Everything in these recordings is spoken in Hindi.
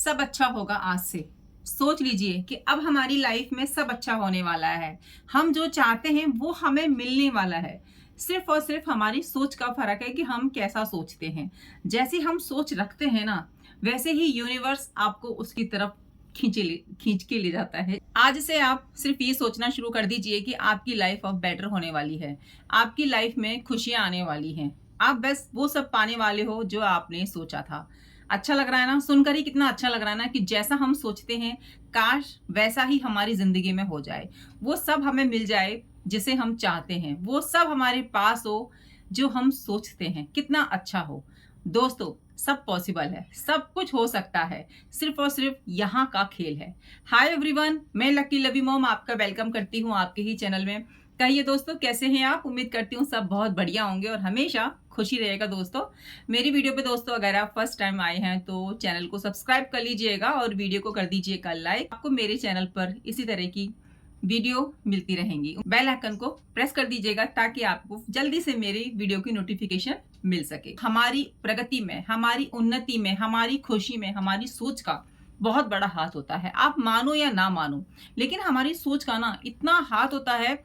सब अच्छा होगा आज से। सोच लीजिए कि अब हमारी लाइफ में सब अच्छा होने वाला है। हम जो चाहते हैं वो हमें मिलने वाला है। सिर्फ और सिर्फ हमारी सोच का फर्क है कि हम कैसा सोचते हैं। जैसी हम सोच रखते हैं ना, वैसे ही यूनिवर्स आपको उसकी तरफ खींच के ले जाता है। आज से आप सिर्फ ये सोचना शुरू कर दीजिए कि आपकी लाइफ अब बेटर होने वाली है। आपकी लाइफ में खुशियां आने वाली हैं। आप बस वो सब पाने वाले हो जो आपने सोचा था। अच्छा लग रहा है ना? सुनकर ही कितना अच्छा लग रहा है ना कि जैसा हम सोचते हैं, काश वैसा ही हमारी जिंदगी में हो जाए। वो सब हमें मिल जाए जिसे हम चाहते हैं। वो सब हमारे पास हो जो हम सोचते हैं। कितना अच्छा हो। दोस्तों, सब पॉसिबल है, सब कुछ हो सकता है। सिर्फ और सिर्फ यहाँ का खेल है। हाय एवरीवन, मैं लकी लवी मॉम आपका वेलकम करती हूँ आपके ही चैनल में। कहिए दोस्तों, कैसे हैं आप? उम्मीद करती हूँ सब बहुत बढ़िया होंगे और हमेशा खुशी रहेगा। दोस्तों, मेरी वीडियो पे दोस्तों अगर आप फर्स्ट टाइम आए हैं तो चैनल को सब्सक्राइब कर लीजिएगा और वीडियो को कर दीजिएगा लाइक। आपको मेरे चैनल पर इसी तरह की वीडियो मिलती रहेंगी। बेल आइकन को प्रेस कर दीजिएगा ताकि आपको जल्दी से मेरी वीडियो की नोटिफिकेशन मिल सके। हमारी प्रगति में, हमारी उन्नति में, हमारी खुशी में हमारी सोच का बहुत बड़ा हाथ होता है। आप मानो या ना मानो, लेकिन हमारी सोच का ना इतना हाथ होता है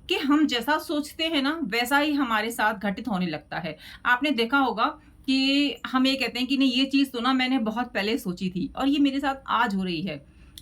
कि हम जैसा सोचते हैं ना वैसा ही हमारे साथ घटित होने लगता है। आपने देखा होगा कि हम ये कहते हैं कि नहीं, ये चीज तो ना मैंने बहुत पहले सोची थी और ये मेरे साथ आज हो रही है।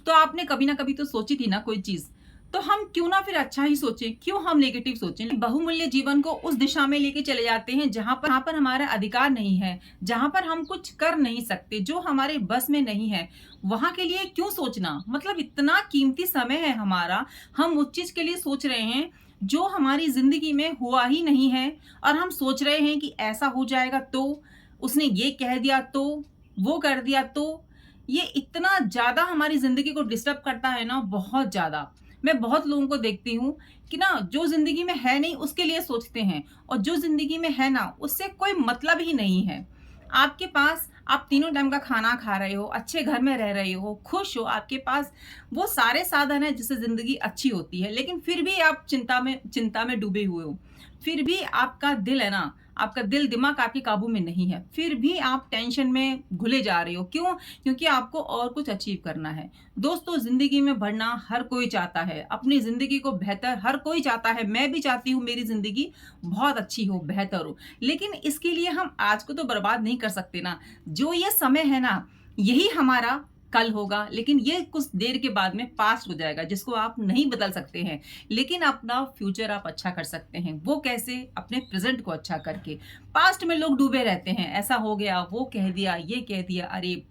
तो आपने कभी ना कभी तो सोची थी ना कोई चीज, तो हम क्यों ना फिर अच्छा ही सोचें, क्यों हम नेगेटिव सोचें? बहुमूल्य जीवन को उस दिशा में लेके चले जाते हैं जहां पर हमारा अधिकार नहीं है, जहां पर हम कुछ कर नहीं सकते, जो हमारे बस में नहीं है। वहां के लिए क्यों सोचना? मतलब इतना कीमती समय है हमारा, हम उस चीज के लिए सोच रहे हैं जो हमारी जिंदगी में हुआ ही नहीं है। और हम सोच रहे हैं कि ऐसा हो जाएगा तो, उसने ये कह दिया तो, वो कर दिया तो। ये इतना ज्यादा हमारी जिंदगी को डिस्टर्ब करता है ना, बहुत ज्यादा। मैं बहुत लोगों को देखती हूँ कि ना जो जिंदगी में है नहीं उसके लिए सोचते हैं, और जो जिंदगी में है ना उससे कोई मतलब ही नहीं है। आपके पास आप तीनों टाइम का खाना खा रहे हो, अच्छे घर में रह रहे हो, खुश हो, आपके पास वो सारे साधन है जिससे जिंदगी अच्छी होती है, लेकिन फिर भी आप चिंता में डूबे हुए हो। फिर भी आपका दिल है ना, आपका दिल दिमाग आपके काबू में नहीं है। फिर भी आप टेंशन में घुले जा रहे हो। क्यों? क्योंकि आपको और कुछ अचीव करना है। दोस्तों, जिंदगी में बढ़ना हर कोई चाहता है, अपनी जिंदगी को बेहतर हर कोई चाहता है। मैं भी चाहती हूँ मेरी जिंदगी बहुत अच्छी हो, बेहतर हो, लेकिन इसके लिए हम आज को तो बर्बाद नहीं कर सकते ना। जो ये समय है ना, यही हमारा कल होगा, लेकिन ये कुछ देर के बाद में पास्ट हो जाएगा, जिसको आप नहीं बदल सकते हैं। लेकिन अपना फ्यूचर आप अच्छा कर सकते हैं। वो कैसे? अपने प्रेजेंट को अच्छा करके। पास्ट में लोग डूबे रहते हैं, ऐसा हो गया, वो कह दिया, ये कह दिया। अरे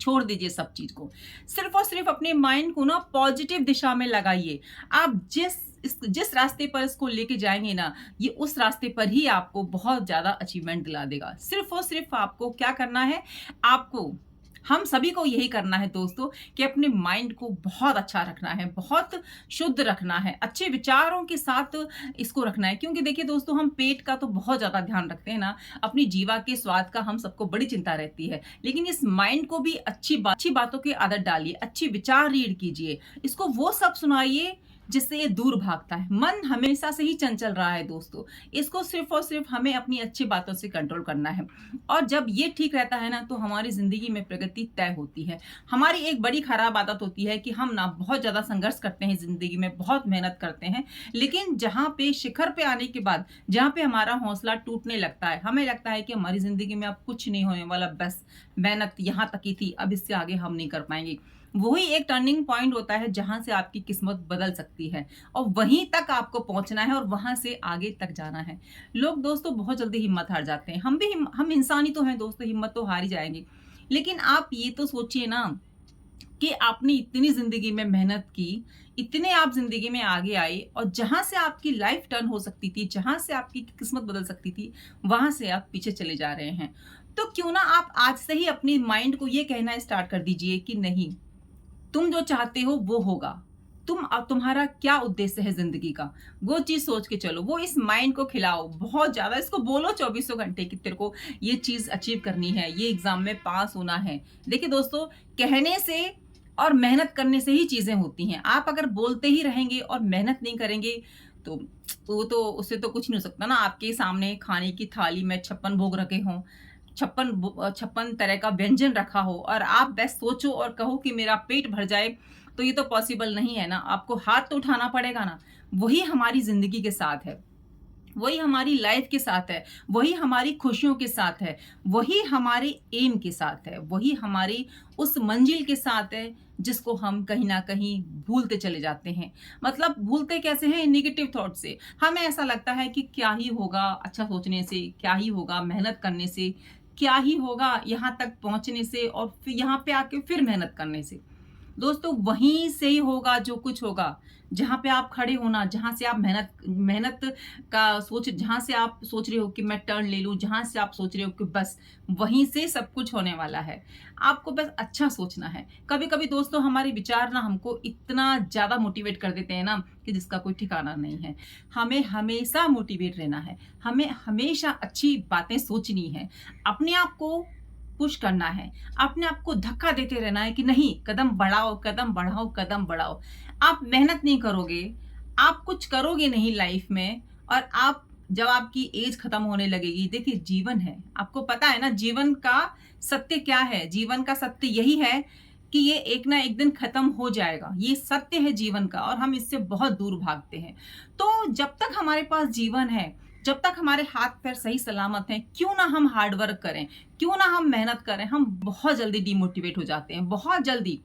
छोड़ दीजिए सब चीज को। सिर्फ और सिर्फ अपने माइंड को ना पॉजिटिव दिशा में लगाइए। आप जिस रास्ते पर इसको लेके जाएंगे ना, ये उस रास्ते पर ही आपको बहुत ज्यादा अचीवमेंट दिला देगा। सिर्फ और सिर्फ आपको क्या करना है? आपको, हम सभी को यही करना है दोस्तों कि अपने माइंड को बहुत अच्छा रखना है, बहुत शुद्ध रखना है, अच्छे विचारों के साथ इसको रखना है। क्योंकि देखिए दोस्तों, हम पेट का तो बहुत ज्यादा ध्यान रखते हैं ना, अपनी जीवा के स्वाद का हम सबको बड़ी चिंता रहती है, लेकिन इस माइंड को भी अच्छी बातों की आदत डालिए, अच्छी विचार रीड कीजिए, इसको वो सब सुनाइए जिससे ये दूर भागता है। मन हमेशा से ही चंचल रहा है दोस्तों, इसको सिर्फ और सिर्फ हमें अपनी अच्छी बातों से कंट्रोल करना है। और जब ये ठीक रहता है ना, तो हमारी जिंदगी में प्रगति तय होती है। हमारी एक बड़ी खराब आदत होती है कि हम ना बहुत ज्यादा संघर्ष करते हैं जिंदगी में, बहुत मेहनत करते हैं, लेकिन जहां पे शिखर पे आने के बाद, जहां पे हमारा हौसला टूटने लगता है, हमें लगता है कि हमारी जिंदगी में अब कुछ नहीं होने वाला, बस मेहनत यहां तक ही थी, अब इससे आगे हम नहीं कर पाएंगे। वही एक टर्निंग पॉइंट होता है जहां से आपकी किस्मत बदल सकती है, और वहीं तक आपको पहुंचना है और वहां से आगे तक जाना है। लोग दोस्तों बहुत जल्दी हिम्मत हार जाते हैं। हम इंसान ही तो हैं दोस्तों, हिम्मत तो हार ही जाएंगे। लेकिन आप ये तो सोचिए ना कि आपने इतनी जिंदगी में मेहनत की, इतने आप जिंदगी में आगे आए, और जहां से आपकी लाइफ टर्न हो सकती थी, जहां से आपकी किस्मत बदल सकती थी, वहां से आप पीछे चले जा रहे हैं। तो क्यों ना आप आज से ही अपनी माइंड को ये कहना स्टार्ट कर दीजिए कि नहीं, तुम जो चाहते हो वो होगा। तुम्हारा क्या उद्देश्य है जिंदगी का, वो चीज सोच के चलो। वो इस माइंड को खिलाओ बहुत ज्यादा, इसको बोलो 24 घंटे कि तेरे को ये चीज अचीव करनी है, ये एग्जाम में पास होना है। देखिए दोस्तों, कहने से और मेहनत करने से ही चीजें होती हैं। आप अगर बोलते ही रहेंगे और मेहनत नहीं करेंगे तो वो तो उससे तो कुछ नहीं हो सकता ना। आपके सामने खाने की थाली में 56 भोग रखे हों, 56 तरह का व्यंजन रखा हो और आप बस सोचो और कहो कि मेरा पेट भर जाए, तो ये तो पॉसिबल नहीं है ना। आपको हाथ तो उठाना पड़ेगा ना। वही हमारी ज़िंदगी के साथ है। वही हमारी लाइफ के साथ है, वही हमारी खुशियों के साथ है, वही हमारे एम के साथ है, वही हमारी उस मंजिल के साथ है जिसको हम कहीं न कहीं भूलते चले जाते हैं। मतलब भूलते कैसे हैं? नेगेटिव थॉट से। हमें ऐसा लगता है कि क्या ही होगा अच्छा सोचने से, क्या ही होगा मेहनत करने से, क्या ही होगा यहाँ तक पहुँचने से और फिर यहाँ पे आके फिर मेहनत करने से। दोस्तों वहीं से ही होगा जो कुछ होगा। जहाँ पे आप खड़े हो ना, जहाँ से आप मेहनत मेहनत का सोच जहाँ से आप सोच रहे हो कि मैं टर्न ले लूँ, जहाँ से आप सोच रहे हो कि बस वहीं से सब कुछ होने वाला है। आपको बस अच्छा सोचना है। कभी-कभी दोस्तों हमारे विचार ना हमको इतना ज़्यादा मोटिवेट कर देते हैं ना कि जिसका कोई ठिकाना नहीं है। हमें हमेशा मोटिवेट रहना है। हमें हमेशा अच्छी बातें सोचनी है। अपने आप को पुश करना है। अपने आप को धक्का देते रहना है कि नहीं कदम बढ़ाओ, कदम बढ़ाओ, कदम बढ़ाओ। आप मेहनत नहीं करोगे, आप कुछ करोगे नहीं लाइफ में और आप जब आपकी एज खत्म होने लगेगी, देखिए जीवन है, आपको पता है ना जीवन का सत्य क्या है? जीवन का सत्य यही है कि ये एक ना एक दिन खत्म हो जाएगा। ये सत्य है जीवन का और हम इससे बहुत दूर भागते हैं। तो जब तक हमारे पास जीवन है, जब तक हमारे हाथ-पैर सही सलामत हैं, क्यों ना हम हार्ड वर्क करें, क्यों ना हम मेहनत करें। हम बहुत जल्दी डिमोटिवेट हो जाते हैं, बहुत जल्दी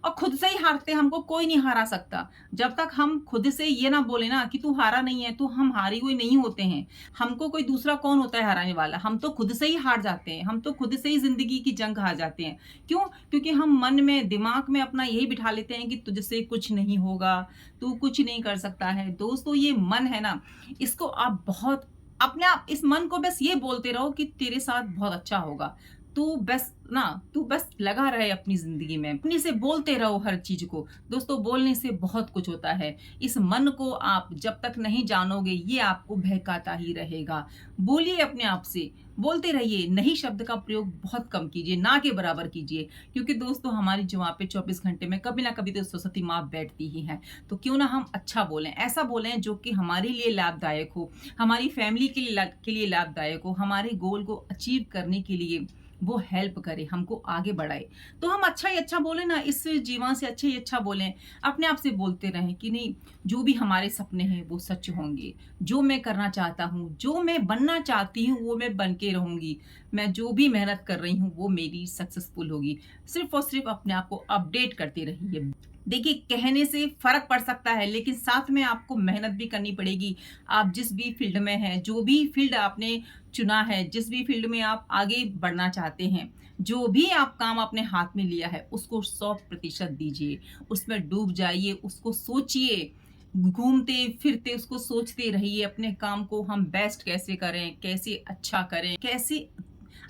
और खुद से ही हारते हैं, हमको कोई नहीं हरा सकता। जब तक हम खुद से ये ना बोले ना कि तू हारा नहीं है, तो हम हारे हुए नहीं होते हैं। हमको कोई दूसरा कौन होता है हराने वाला? हम तो खुद से ही हार जाते हैं, हम तो खुद से ही ज़िंदगी की जंग हार जाते हैं। क्यों? क्योंकि हम मन में, दिमाग में अपना यही बिठा लेते हैं कि तुझसे कुछ नहीं होगा, तू कुछ नहीं कर सकता है। दोस्तों ये मन है ना, इसको आप बहुत अपने आप इस मन को बस ये बोलते रहो कि तेरे साथ बहुत अच्छा होगा। तू बस लगा रहे अपनी ज़िंदगी में। अपने से बोलते रहो हर चीज़ को। दोस्तों बोलने से बहुत कुछ होता है। इस मन को आप जब तक नहीं जानोगे ये आपको बहकाता ही रहेगा। बोलिए अपने आप से, बोलते रहिए। नहीं शब्द का प्रयोग बहुत कम कीजिए, ना के बराबर कीजिए। क्योंकि दोस्तों हमारी जुबान पे 24 घंटे में कभी ना कभी तो सरस्वती माँ बैठती ही हैं। तो क्यों ना हम अच्छा बोलें, ऐसा बोलें जो कि हमारे लिए लाभदायक हो, हमारी फैमिली के लिए लाभदायक हो, हमारे गोल को अचीव करने के लिए वो हेल्प करे, हमको आगे बढ़ाए। तो हम अच्छा ही अच्छा बोलें ना, इस जीवन से अच्छा ही अच्छा बोलें। अपने आप से बोलते रहें कि नहीं, जो भी हमारे सपने हैं वो सच होंगे। जो मैं करना चाहता हूँ, जो मैं बनना चाहती हूँ वो मैं बन के रहूँगी। मैं जो भी मेहनत कर रही हूँ वो मेरी सक्सेसफुल होगी। सिर्फ़ और सिर्फ़ अपने आप को अपडेट करते रहिए। देखिए कहने से फ़र्क पड़ सकता है लेकिन साथ में आपको मेहनत भी करनी पड़ेगी। आप जिस भी फ़ील्ड में हैं, जो भी फ़ील्ड आपने चुना है, जिस भी फ़ील्ड में आप आगे बढ़ना चाहते हैं, जो भी आप काम अपने हाथ में लिया है, उसको 100% दीजिए। उसमें डूब जाइए, उसको सोचिए, घूमते-फिरते उसको सोचते रहिए, अपने काम को हम बेस्ट कैसे करें, कैसे अच्छा करें, कैसे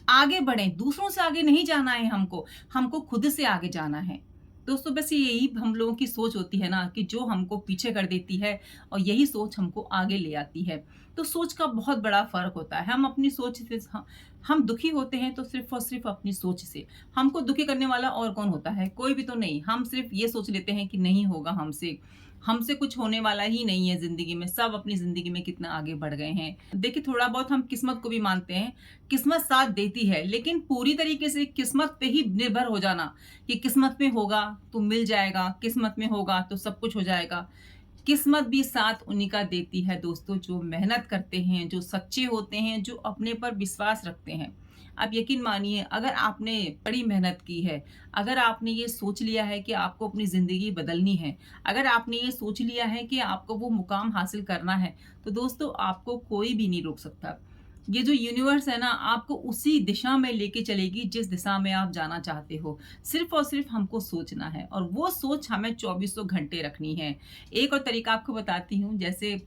आगे बढ़ें। दूसरों से आगे नहीं जाना है हमको खुद से आगे जाना है। दोस्तों बस यही हम लोगों की सोच होती है ना कि जो हमको पीछे कर देती है और यही सोच हमको आगे ले आती है। तो सोच का बहुत बड़ा फ़र्क होता है। हम अपनी सोच से हम दुखी होते हैं तो सिर्फ़ और सिर्फ़ अपनी सोच से। हमको दुखी करने वाला और कौन होता है? कोई भी तो नहीं। हम सिर्फ़ ये सोच लेते हैं कि नहीं होगा हमसे, हमसे कुछ होने वाला ही नहीं है ज़िंदगी में। सब अपनी ज़िंदगी में कितना आगे बढ़ गए हैं। देखिए थोड़ा बहुत हम किस्मत को भी मानते हैं। किस्मत साथ देती है, लेकिन पूरी तरीके से किस्मत पे ही निर्भर हो जाना कि किस्मत में होगा तो मिल जाएगा, किस्मत में होगा तो सब कुछ हो जाएगा। किस्मत भी साथ उन्हीं का देती है दोस्तों जो मेहनत करते हैं, जो सच्चे होते हैं, जो अपने पर विश्वास रखते हैं। आप यकीन मानिए अगर आपने बड़ी मेहनत की है, अगर आपने ये सोच लिया है कि आपको अपनी ज़िंदगी बदलनी है, अगर आपने ये सोच लिया है कि आपको वो मुकाम हासिल करना है, तो दोस्तों आपको कोई भी नहीं रोक सकता। ये जो यूनिवर्स है ना आपको उसी दिशा में लेके चलेगी जिस दिशा में आप जाना चाहते हो। सिर्फ़ और सिर्फ़ हमको सोचना है और वो सोच हमें चौबीसों घंटे रखनी है। एक और तरीका आपको बताती हूँ जैसे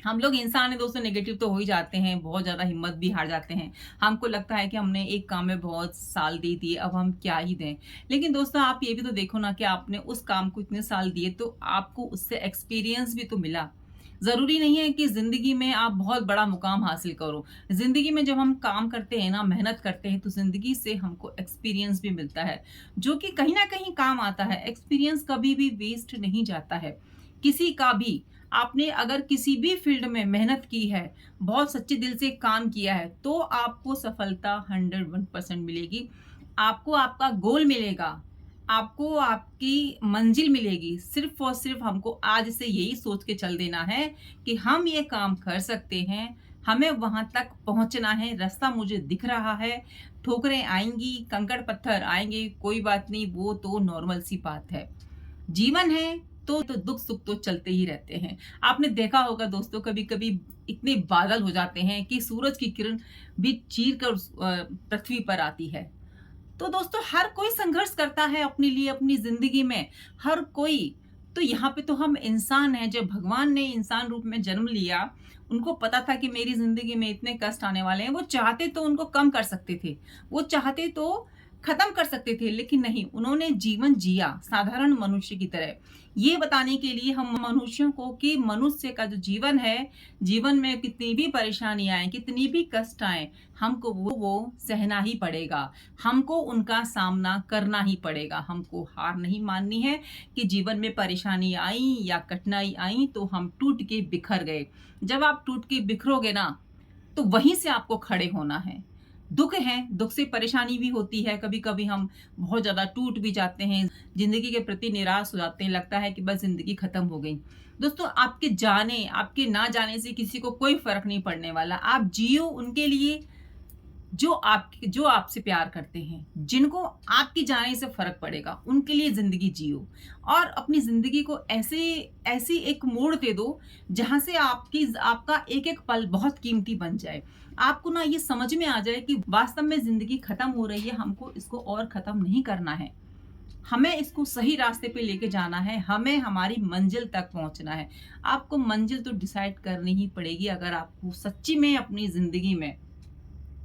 हम लोग इंसान हैं दोस्तों नेगेटिव तो हो ही जाते हैं, बहुत ज़्यादा हिम्मत भी हार जाते हैं। हमको लगता है कि हमने एक काम में बहुत साल दे दिए, अब हम क्या ही दें। लेकिन दोस्तों आप ये भी तो देखो ना कि आपने उस काम को इतने साल दिए तो आपको उससे एक्सपीरियंस भी तो मिला। ज़रूरी नहीं है कि ज़िंदगी में आप बहुत बड़ा मुकाम हासिल करो। ज़िंदगी में जब हम काम करते हैं ना, मेहनत करते हैं तो ज़िंदगी से हमको एक्सपीरियंस भी मिलता है, जो कि कहीं न कहीं काम आता है। एक्सपीरियंस कभी भी वेस्ट नहीं जाता है, किसी का भी। आपने अगर किसी भी फील्ड में मेहनत की है, बहुत सच्चे दिल से काम किया है, तो आपको सफलता 101% मिलेगी। आपको आपका गोल मिलेगा, आपको आपकी मंजिल मिलेगी। सिर्फ़ और सिर्फ़ हमको आज से यही सोच के चल देना है कि हम ये काम कर सकते हैं, हमें वहाँ तक पहुँचना है, रास्ता मुझे दिख रहा है, ठोकरें आएँगी, कंकड़-पत्थर आएँगे, कोई बात नहीं, वो तो नॉर्मल सी बात है। जीवन है तो दुख-सुख तो चलते ही रहते हैं। आपने देखा होगा दोस्तों, कभी-कभी इतने बादल हो जाते हैं कि सूरज की किरण भी चीर कर पृथ्वी पर आती है। तो दोस्तों, हर कोई संघर्ष करता है अपने लिए अपनी ज़िंदगी में, हर कोई। तो यहाँ पे तो हम इंसान हैं, जब भगवान ने इंसान रूप में जन्म लिया, उनको पता था कि मेरी ज़िंदगी में इतने कष्ट आने वाले हैं। वो चाहते तो उनको कम कर सकते थे, वो चाहते तो खत्म कर सकते थे, लेकिन नहीं, उन्होंने जीवन जिया साधारण मनुष्य की तरह। ये बताने के लिए हम मनुष्यों को कि मनुष्य का जो जीवन है, जीवन में कितनी भी परेशानियाँ आएँ, कितनी भी कष्ट आएँ, हमको वो सहना ही पड़ेगा। हमको उनका सामना करना ही पड़ेगा। हमको हार नहीं माननी है कि जीवन में परेशानी आई या कठिनाई आई तो हम टूट के बिखर गए। जब आप टूट के बिखरोगे ना, तो वहीं से आपको खड़े होना है। दुःख है, दुःख से परेशानी भी होती है, कभी-कभी हम बहुत ज़्यादा टूट भी जाते हैं, ज़िंदगी के प्रति निराश हो जाते हैं, लगता है कि बस ज़िंदगी खत्म हो गई। दोस्तों, आपके जाने, आपके ना जाने से किसी को कोई फ़र्क नहीं पड़ने वाला। आप जियो उनके लिए जो आपसे प्यार करते हैं, जिनको आपके जाने से फ़र्क पड़ेगा, उनके लिए ज़िंदगी जियो और अपनी ज़िंदगी को ऐसी एक मोड़ दे दो, जहाँ से आपका एक-एक पल बहुत कीमती बन जाए। आपको ना ये समझ में आ जाए कि वास्तव में ज़िंदगी खत्म हो रही है, हमको इसको और खत्म नहीं करना है। हमें इसको सही रास्ते पे लेके जाना है, हमें हमारी मंज़िल तक पहुँचना है। आपको मंज़िल तो डिसाइड करनी ही पड़ेगी अगर आपको सच्ची में अपनी ज़िंदगी में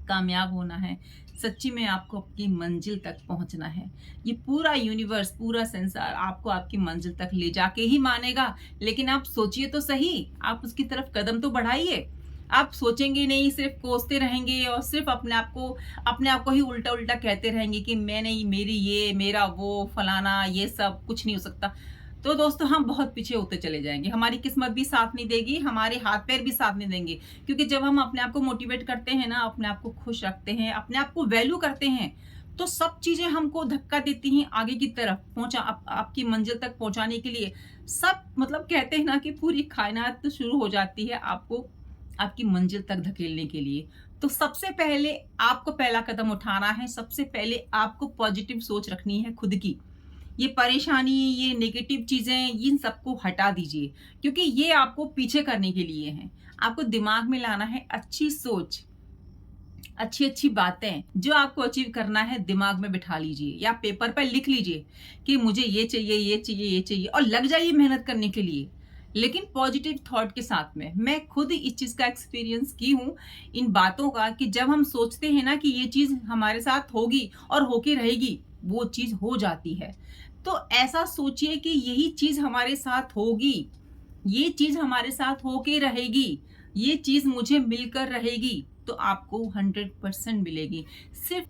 कामयाब होना है, सच्ची में आपको आपकी मंज़िल तक पहुँचना है। ये पूरा यूनिवर्स, पूरा संसार आपको आपकी मंज़िल तक ले जाके ही मानेगा, लेकिन आप सोचिए तो सही, आप उसकी तरफ कदम तो बढ़ाइए। आप सोचेंगे नहीं, सिर्फ़ कोसते रहेंगे और सिर्फ़ अपने आप को ही उल्टा-उल्टा कहते रहेंगे कि मैं नहीं, मेरी ये, मेरा वो, फलाना, ये सब कुछ नहीं हो सकता। तो दोस्तों, हम बहुत पीछे होते चले जाएँगे। हमारी किस्मत भी साथ नहीं देगी, हमारे हाथ-पैर भी साथ नहीं देंगे। क्योंकि जब हम अपने आप को मोटिवेट करते हैं ना, अपने आप को खुश रखते हैं, अपने आप को वैल्यू करते हैं, तो सब चीज़ें हमको धक्का देती हैं आगे की तरफ आपकी मंज़िल तक पहुँचाने के लिए। सब मतलब कहते हैं ना कि पूरी कायनात शुरू हो जाती है आपको आपकी मंज़िल तक धकेलने के लिए। तो सबसे पहले आपको पहला कदम उठाना है, सबसे पहले आपको पॉज़िटिव सोच रखनी है खुद की। ये परेशानी, ये नेगेटिव चीज़ें, इन सबको हटा दीजिए, क्योंकि ये आपको पीछे करने के लिए हैं। आपको दिमाग में लाना है अच्छी सोच, अच्छी-अच्छी बातें, जो आपको अचीव करना है दिमाग में बिठा लीजिए या पेपर पे लिख लीजिए कि मुझे ये चाहिए, ये चाहिए, ये चाहिए और लग जाइए मेहनत करने के लिए। लेकिन पॉजिटिव थॉट के साथ में। मैं खुद इस चीज़ का एक्सपीरियंस की हूँ, इन बातों का, कि जब हम सोचते हैं ना कि ये चीज़ हमारे साथ होगी और होके रहेगी, वो चीज़ हो जाती है। तो ऐसा सोचिए कि यही चीज़ हमारे साथ होगी, ये चीज़ हमारे साथ होके रहेगी, ये चीज़ मुझे मिलकर रहेगी, तो आपको 100% मिलेगी।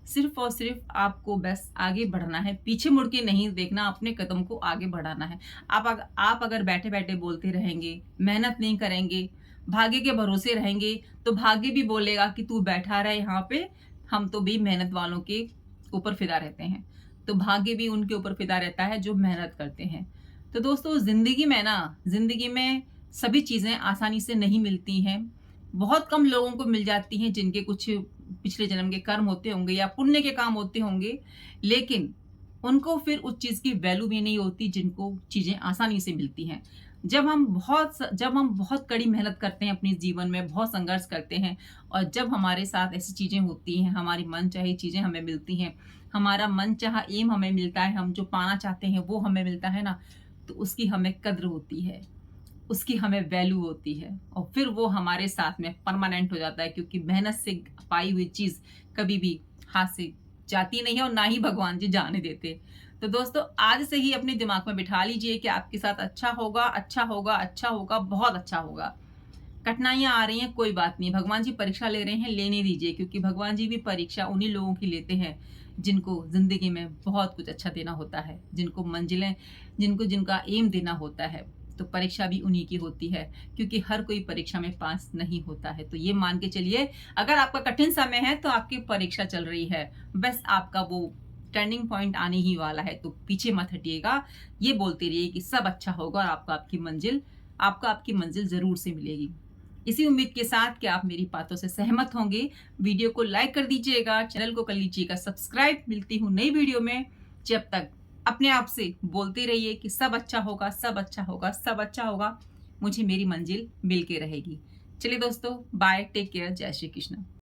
सिर्फ़ और सिर्फ़ आपको बस आगे बढ़ना है, पीछे मुड़ के नहीं देखना, अपने कदम को आगे बढ़ाना है। आप अगर बैठे-बैठे बोलते रहेंगे, मेहनत नहीं करेंगे, भाग्य के भरोसे रहेंगे, तो भाग्य भी बोलेगा कि तू बैठा रहे यहाँ पे, हम तो भी मेहनत वालों के ऊपर फ़िदा रहते हैं। तो भाग्य भी उनके ऊपर फ़िदा रहता है जो मेहनत करते हैं। तो दोस्तों, ज़िंदगी में सभी चीज़ें आसानी से नहीं मिलती हैं। बहुत कम लोगों को मिल जाती हैं जिनके कुछ पिछले जन्म के कर्म होते होंगे या पुण्य के काम होते होंगे, लेकिन उनको फिर उस चीज़ की वैल्यू भी नहीं होती जिनको चीज़ें आसानी से मिलती हैं। जब हम बहुत कड़ी मेहनत करते हैं अपने जीवन में, बहुत संघर्ष करते हैं और जब हमारे साथ ऐसी चीज़ें होती हैं, हमारी मनचाही चीज़ें हमें मिलती हैं, हमारा मनचाहा एम हमें मिलता है, हम जो पाना चाहते हैं वो हमें मिलता है ना, तो उसकी हमें कद्र होती है, उसकी हमें वैल्यू होती है और फिर वो हमारे साथ में परमानेंट हो जाता है, क्योंकि मेहनत से पाई हुई चीज़ कभी भी हाथ से जाती नहीं है और ना ही भगवान जी जाने देते। तो दोस्तों, आज से ही अपने दिमाग में बिठा लीजिए कि आपके साथ अच्छा होगा, अच्छा होगा, अच्छा होगा, बहुत अच्छा होगा। कठिनाइयाँ आ रही हैं, कोई बात नहीं, भगवान जी परीक्षा ले रहे हैं, लेने दीजिए, क्योंकि भगवान जी भी परीक्षा उन्हीं लोगों की लेते हैं जिनको ज़िंदगी में बहुत कुछ अच्छा देना होता है, जिनको जिनका एम देना होता है। तो परीक्षा भी उन्हीं की होती है, क्योंकि हर कोई परीक्षा में पास नहीं होता है। तो ये मान के चलिए, अगर आपका कठिन समय है तो आपकी परीक्षा चल रही है, बस आपका वो टर्निंग पॉइंट आने ही वाला है, तो पीछे मत हटिएगा। ये बोलते रहिए कि सब अच्छा होगा और आपको आपकी मंजिल ज़रूर से मिलेगी। इसी उम्मीद के साथ कि आप मेरी बातों से सहमत होंगे, वीडियो को लाइक कर दीजिएगा, चैनल को कर लीजिएगा सब्सक्राइब। मिलती हूँ नई वीडियो में। जब तक अपने आप से बोलते रहिए कि सब अच्छा होगा, सब अच्छा होगा, सब अच्छा होगा। मुझे मेरी मंजिल मिल के रहेगी। चलिए दोस्तों, बाय, टेक केयर, जय श्री कृष्ण।